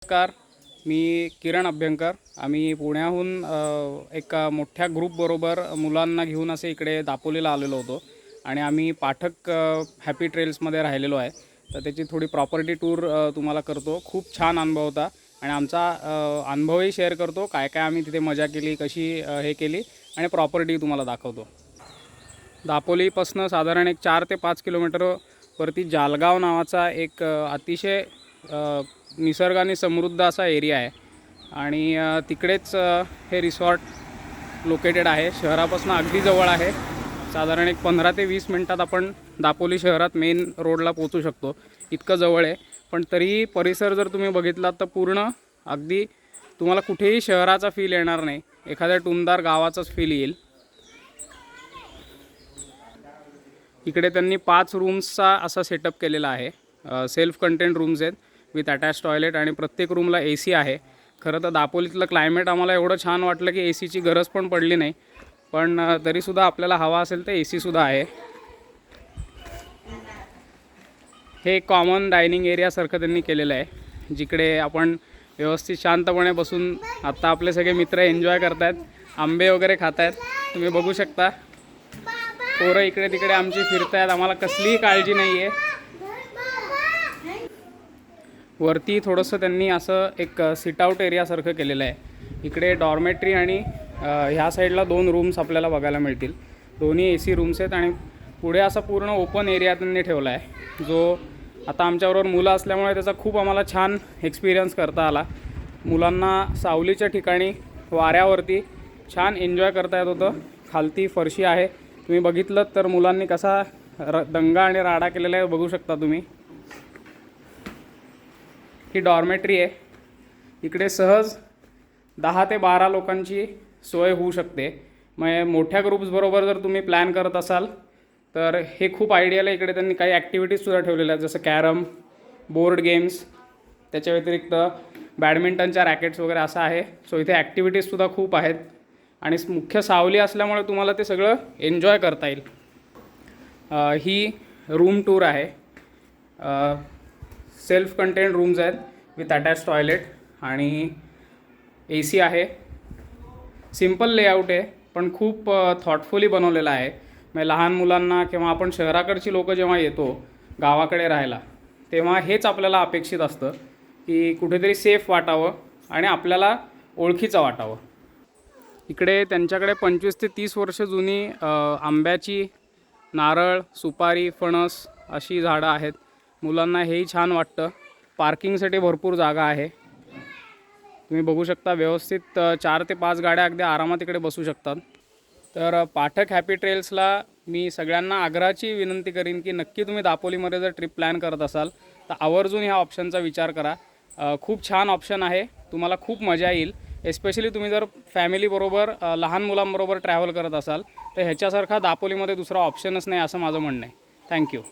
नमस्कार, मी किरण अभ्यंकर. आम्ही पुण्याहून एका मोठ्या ग्रुपबरोबर मुलांना घेऊन असे इकडे दापोलीला आलेलो होतो आणि आम्ही पाठक हॅपी ट्रेल्समध्ये राहिलेलो आहे. तर त्याची थोडी प्रॉपर्टी टूर तुम्हाला करतो. खूप छान अनुभव होता आणि आमचा अनुभवही शेअर करतो. काय काय आम्ही तिथे मजा केली, कशी हे केली आणि प्रॉपर्टी तुम्हाला दाखवतो. दापोलीपासून साधारण एक 4 ते 5 किलोमीटरवरती जालगाव नावाचा एक अतिशय निसर्गाने समृद्ध असा एरिया आहे आणि तिकडेच हे रिसॉर्ट लोकेटेड आहे. शहरापासून अगदी जवळ आहे. साधारण एक 15 ते 20 मिनटात आपण दापोली शहरात मेन रोडला पोहोचू शकतो. इतकं जवळ आहे. पण तरीही परिसर जर तुम्ही बघितलात तर पूर्ण अगदी तुम्हाला कुठेही शहराचा फील येणार नाही. एखाद्या टुमदार गावाचाच फील येईल. इकडे त्यांनी 5 रूम्सचा असा सेटअप केलेला आहे. सेल्फ कंटेंट रूम्स आहेत विथ अटॅच टॉयलेट आणि प्रत्येक रूमला AC आहे. खरं तर दापोलीतलं क्लायमेट आम्हाला एवढं छान वाटलं की ACची गरज पण पडली नाही. पण तरीसुद्धा आपल्याला हवा असेल तर ACसुद्धा आहे. हे कॉमन डायनिंग एरियासारखं त्यांनी केलेलं आहे, जिकडे आपण व्यवस्थित शांतपणे बसून आत्ता आपले सगळे मित्र एन्जॉय करत आहेत, आंबे वगैरे खात आहेत. तुम्ही बघू शकता पोरं इकडे तिकडे आमची फिरत आहेत. आम्हाला कसलीही काळजी नाही आहे. वरती थोडंसं त्यांनी असं एक सिट आउट एरियासारखं केलेलं आहे. इकडे डॉर्मेट्री आणि ह्या साईडला 2 रूम्स आपल्याला बघायला मिळतील. दोन्ही AC रूम्स आहेत आणि पुढे असा पूर्ण ओपन एरिया त्यांनी ठेवला आहे, जो आता आमच्याबरोबर मुलं असल्यामुळे त्याचा खूप आम्हाला छान एक्सपिरियन्स करता आला. मुलांना सावलीच्या ठिकाणी वाऱ्यावरती छान एन्जॉय करता येत होतं. खालती फरशी आहे. तुम्ही बघितलं तर मुलांनी कसा दंगा आणि राडा केलेला आहे बघू शकता तुम्ही. ही डॉर्मेट्री आहे. इकडे सहज 10 ते 12 लोकांची सोय होऊ शकते. मग मोठ्या ग्रुप्सबरोबर जर तुम्ही प्लॅन करत असाल तर हे खूप आयडियल आहे. इकडे त्यांनी काही ॲक्टिव्हिटीजसुद्धा ठेवलेल्या आहेत, जसं कॅरम, बोर्ड गेम्स. त्याच्या व्यतिरिक्त बॅडमिंटनच्या रॅकेट्स वगैरे असं आहे. सो इथे ॲक्टिव्हिटीजसुद्धा खूप आहेत आणि मुख्य सावली असल्यामुळे तुम्हाला ते सगळं एन्जॉय करता येईल. ही रूम टूर आहे. सेल्फ कंटेंट रूम्स आहेत विथ अटॅच टॉयलेट आणि AC आहे. सिम्पल लेआउट आहे पण खूप थॉटफुली बनवलेला आहे. म्हणजे लहान मुलांना किंवा आपण शहराकडची लोकं जेव्हा येतो गावाकडे राहायला, तेव्हा हेच आपल्याला अपेक्षित असतं की कुठेतरी सेफ वाटावं आणि आपल्याला ओळखीचं वाटावं. इकडे त्यांच्याकडे 25 ते 30 वर्ष जुनी आंब्याची, नारळ, सुपारी, फणस अशी झाडं आहेत. मुलांना हेही छान वाटतं. पार्किंगसाठी भरपूर जागा आहे. तुम्ही बघू शकता व्यवस्थित 4 ते 5 गाड्या अगदी आरामात इकडे बसू शकतात. तर पाठक हॅपी ट्रेल्सला मी सगळ्यांना आग्रहाची विनंती करीन की नक्की तुम्ही दापोलीमध्ये जर ट्रिप प्लॅन करत असाल तर आवर्जून ह्या ऑप्शनचा विचार करा. खूप छान ऑप्शन आहे. तुम्हाला खूप मजा येईल. एस्पेशली तुम्ही जर फॅमिलीबरोबर लहान मुलांबरोबर ट्रॅव्हल करत असाल तर ह्याच्यासारखा दापोलीमध्ये दुसरा ऑप्शनच नाही असं माझं म्हणणं आहे. थँक्यू.